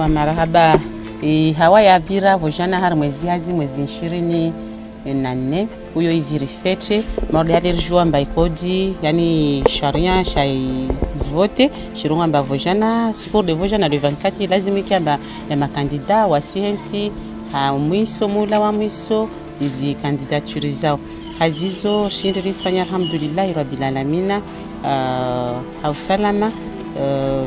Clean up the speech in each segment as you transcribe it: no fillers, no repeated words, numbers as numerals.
marahaba. Hawa ya vira vojana har mwezi 24 huyo iviri fete marudi hadi rjua mba ikodi yani sharia shai zvote shirunga mba vojana sipur de vojana le 24 lazima kiamba ya makandida wa CNC mwiso mula wa mwiso hizi kandidaturi zao hazizo shindiris fanya alhamdulillah rabbil alamin hausalama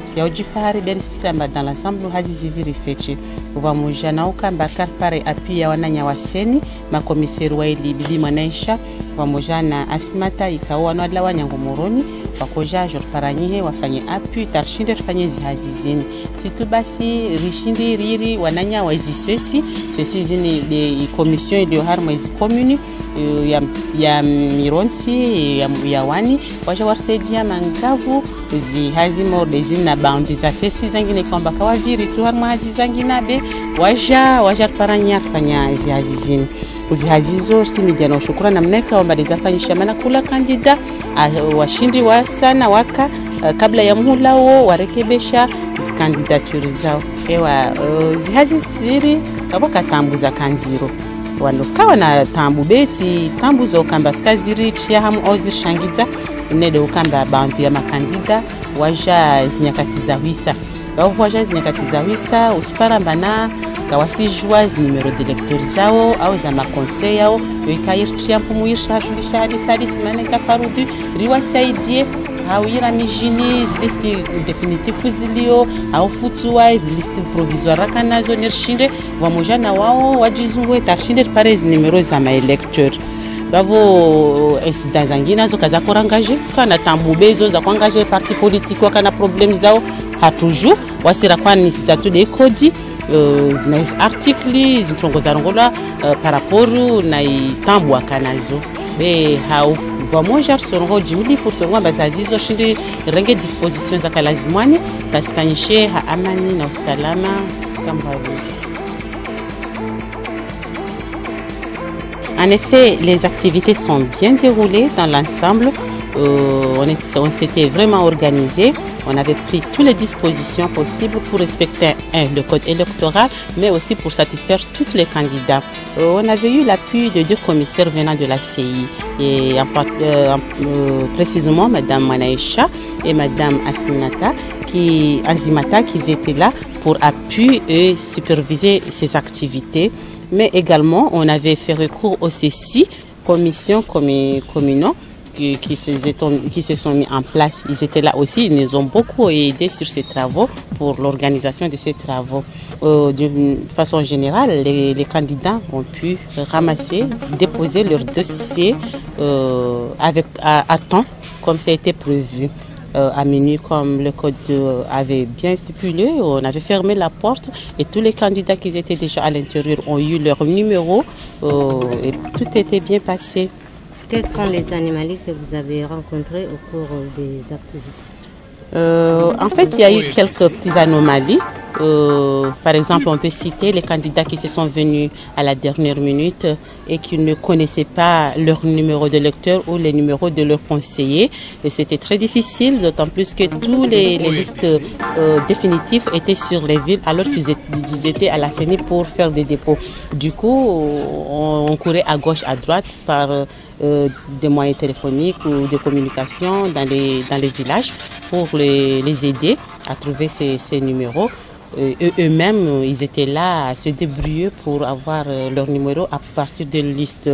si aujifahari beri fikra dans l'ensemble hazizi viri fete uva mujana ukamba karpare apia wananya waseni makomiseri wa ili bibi mwanaisha pamoja na Asmata ikawa na wanyango moroni wakoja jorparanyihe wafanye appui tarshinde tufanye zihazizini situ basi rishindi riri wananya waziswesi sesi zini de commission de harma is commune ya mironsi ya wani waja warsaidia mangavu zihazimo dezina boundaries za sesi zangine kwamba kawaviri tu harma hazizangina be waja paranya tufanya zihazizini uzihazizo simijana shukrani na mneka wa mbali zafanyisha maana kula kandida washindi wa sana waka kabla ya muhula huo warekebesha kandidaturi zao ewa zihazisiri aboka tambuza kanziro wanokawa na tambu beti tambu zo kamba skaziri tia hamu ozi shangiza nedo kamba bantu ya makandida waja zinyakatiza wisa waja zinyakatiza wisa uspara mbana kawasi joie numéro d'électeur zao au za makonseil yao yoikair tiampu muisha julisha hadi simane kaparudu riwa saidie au ira mijini listi définitif zilio au futuwa listi provisoire kanazo nershinde wamoja na wao wajizungwe tarshinde parez numéro za ma électeur bavo esida zangina zo kaza korangaje kana tambubezo za kuangaje parti politique wakana problem zao hatuju wasira kwani sizatu de kodi zina artikli zitongoza rongola par rapport na itambu akanazo be hau vamoja sorongo jimili futongo bazazizo shindi renge dispositions za kalazimwani tasifanyishe ha amani na usalama kama hivi. En effet, les activités sont bien déroulées dans l'ensemble. On s'était vraiment organisé. On avait pris toutes les dispositions possibles pour respecter le code électoral, mais aussi pour satisfaire tous les candidats. On avait eu l'appui de 2 commissaires venant de la CI, et précisément Madame Manaïcha et Madame Asmata, qui étaient là pour appuyer et superviser ces activités. Mais également, on avait fait recours aux CECI, commissions communaux, qui se sont mis en place. Ils étaient là aussi, ils nous ont beaucoup aidés sur ces travaux, pour l'organisation de ces travaux. De façon générale, les candidats ont pu ramasser, déposer leur dossier à temps, comme ça a été prévu. À minuit, comme le code avait bien stipulé, on avait fermé la porte et tous les candidats qui étaient déjà à l'intérieur ont eu leur numéro et tout était bien passé. Quels sont les animaux que vous avez rencontrés au cours des activités? En fait, il y a eu quelques petites anomalies. Par exemple, on peut citer les candidats qui se sont venus à la dernière minute et qui ne connaissaient pas leur numéro de lecteur ou les numéros de leurs conseillers. Et c'était très difficile, d'autant plus que tous les listes définitives étaient sur les villes alors qu'ils étaient à la CENI pour faire des dépôts. Du coup, on courait à gauche, à droite par des moyens téléphoniques ou de communication dans les villages pour les aider à trouver ces numéros. Eux-mêmes, ils étaient là à se débrouiller pour avoir leur numéro à partir des listes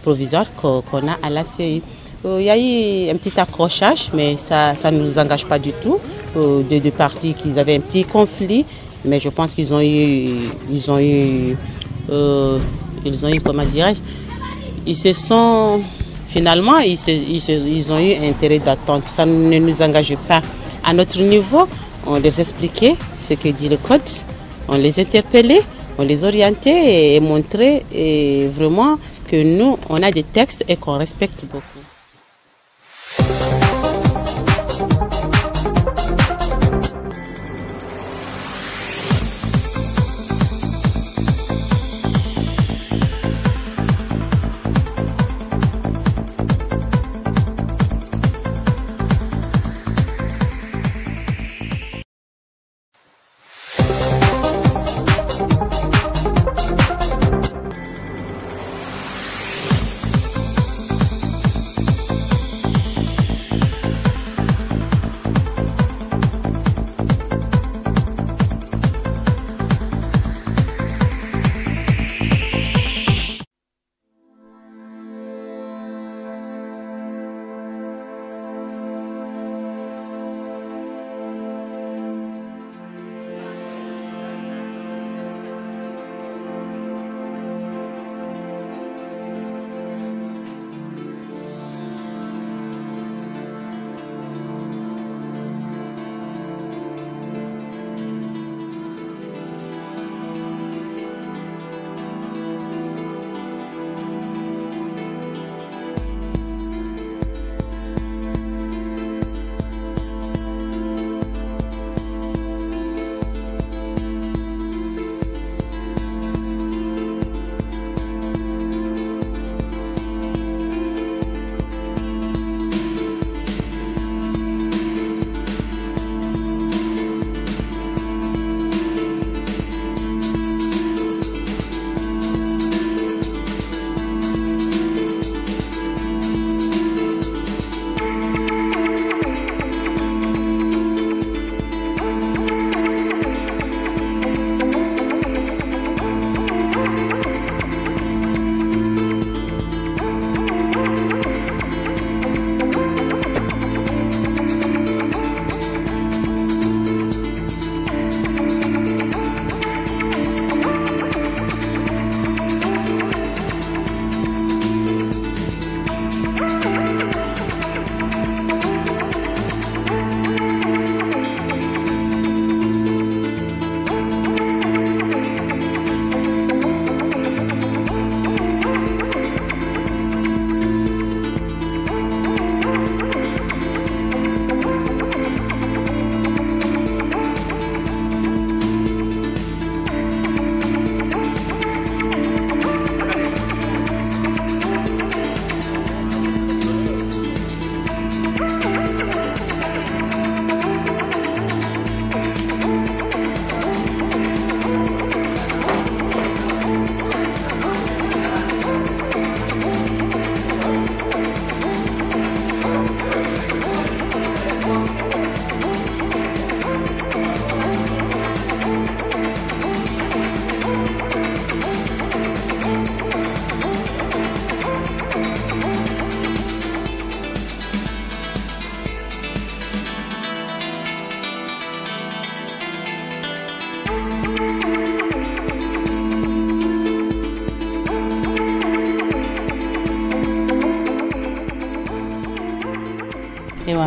provisoires qu'on a à la CI. Il y a eu un petit accrochage, mais ça ne nous engage pas du tout. De deux parties qui avaient un petit conflit, mais je pense qu'ils ont eu comment dirais-je, finalement ils ont eu intérêt d'attendre. Ça ne nous engage pas. À notre niveau, on les expliquait ce que dit le code, on les interpellait, on les orientait et montrait vraiment que nous, on a des textes et qu'on respecte beaucoup.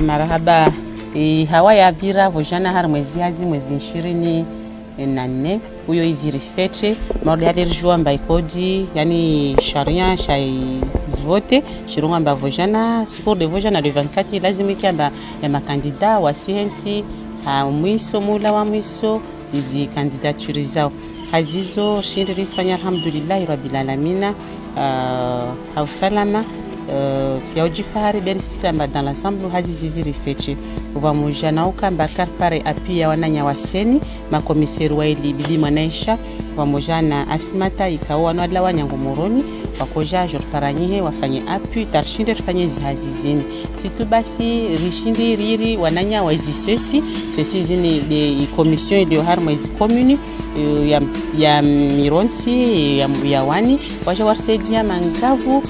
marahaba. Hawa ya vira vojana har mwezi 24 huyo iviri fete maudi alerjua mba ikodi yani sharia shai zvote shirunga mba vojana scour de vojana le 24 lazima kiamba ya makandida wa CNC mwiso mula wa mwiso hizi kandidature zao hazizo shindirizi fanya alhamdulillah rabbil alamin hausalama siaujifahari beri spitamba dans l'ensemble hazizi virifeche uvamuja na ukamba karpare apia wananya waseni makomiseri waili bibi mwanaisha wamoja na asimata ikawa wanwala wanyango moroni wakoja jorparanyihe wafanye appui tarshinde tufanye zihazizini situ basi rishindi riri wananya waziswesi sesi zini de commission de har mwezi commune ya mironsi ya wani waja warsaidia mangavu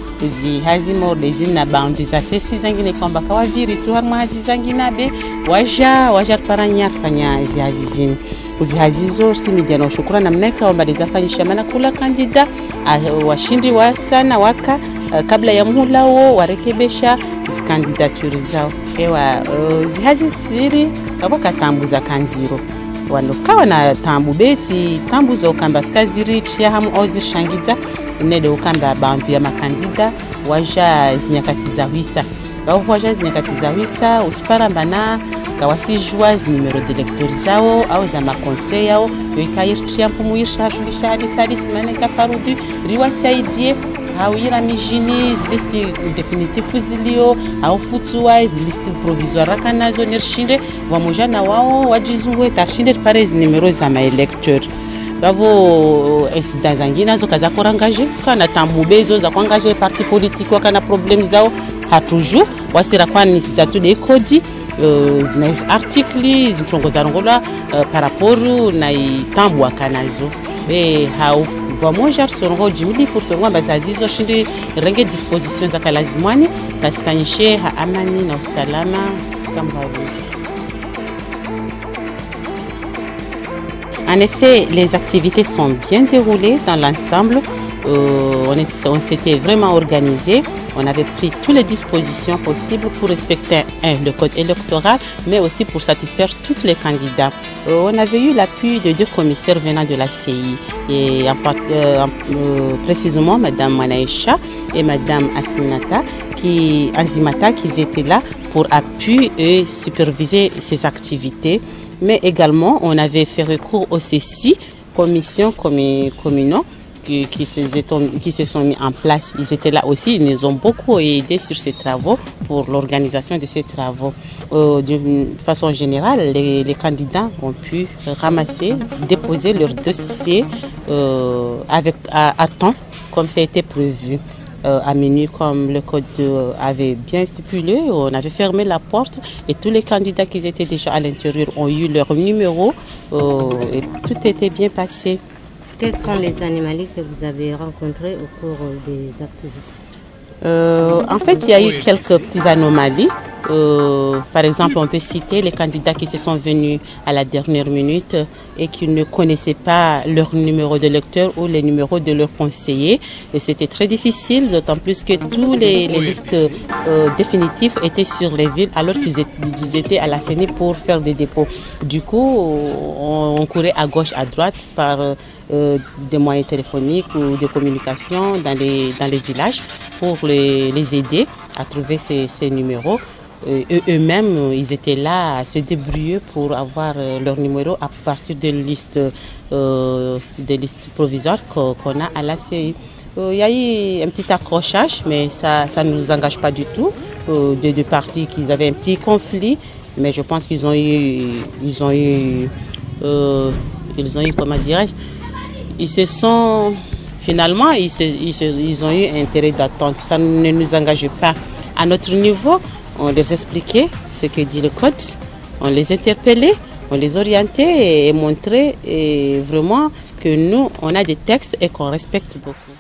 zihazimo dezina boundaries za sesi zangine kwamba kawaviri tu har mwazi zangina be waja paranya fanya zihazizini uzihazizo simijana shukrani na mneka wa mbali zafanyisha mana kula kandida washindi wa sana waka kabla ya muhula wo warekebesha zikandidaturi zao ewa zihazisiri waka tambu za kanziro wanokawa na tambu beti tambu za ukamba skaziri chia hamu ozi shangiza nede ukamba bantu ya makandida waja zinyakati za wisa waja zinyakati za wisa usipara mbana kawasi joaz numero de lecteur zao au za makonseil yao yoikair tiampu muisha julisha hadis mane kafarudi riwasaidie au ira mijini listi definitif zilio au futuwa listi provisoire kanazo nirshinde wamoja na wao wajizungwe tashinde pare numero za ma lecteur bavo esida zangina zo kaza korangaje kana tambubezo za kuangaje parti politique wakana problem zao hatuju wasira kwani sizatu de kodi zina artikli zitongoza rongola par rapport na itambu akanazo hau vamoja sorongo jimili pour tongo bazazizo shindi renge disposition za kalazimwani tasifanyishe ha amani na usalama kama En effet, les activités sont bien déroulées dans l'ensemble. On s'était vraiment organisé. On avait pris toutes les dispositions possibles pour respecter le code électoral, mais aussi pour satisfaire tous les candidats. On avait eu l'appui de 2 commissaires venant de la CI, et précisément Mme Mwanaisha et Mme Asimata, qui étaient là pour appuyer et superviser ces activités. Mais également, on avait fait recours au CECI, commission communaux, qui se sont mis en place. Ils étaient là aussi, ils nous ont beaucoup aidés sur ces travaux, pour l'organisation de ces travaux. D'une façon générale, les candidats ont pu ramasser, déposer leur dossier à temps, comme ça a été prévu. À minuit, comme le code avait bien stipulé, on avait fermé la porte et tous les candidats qui étaient déjà à l'intérieur ont eu leur numéro et tout était bien passé. Quels sont les animaux que vous avez rencontrés au cours des activités? En fait, il y a eu quelques petites anomalies. Par exemple, on peut citer les candidats qui se sont venus à la dernière minute et qui ne connaissaient pas leur numéro de lecteur ou les numéros de leurs conseillers. Et c'était très difficile, d'autant plus que tous les listes définitives étaient sur les villes alors qu'ils étaient à la CENI pour faire des dépôts. Du coup, on courait à gauche, à droite par des moyens téléphoniques ou de communication dans les villages pour les aider à trouver ces numéros. Eux-mêmes, ils étaient là à se débrouiller pour avoir leur numéro à partir des listes provisoires qu'on a à la CI. Il y a eu un petit accrochage, mais ça ne nous engage pas du tout. Des 2 parties qui avaient un petit conflit, mais je pense qu'ils ont eu comment dirais-je, finalement, ils ont eu intérêt d'attendre. Ça ne nous engage pas. À notre niveau, on les expliquait ce que dit le code, on les interpellait, on les orientait et montrait vraiment que nous, on a des textes et qu'on respecte beaucoup.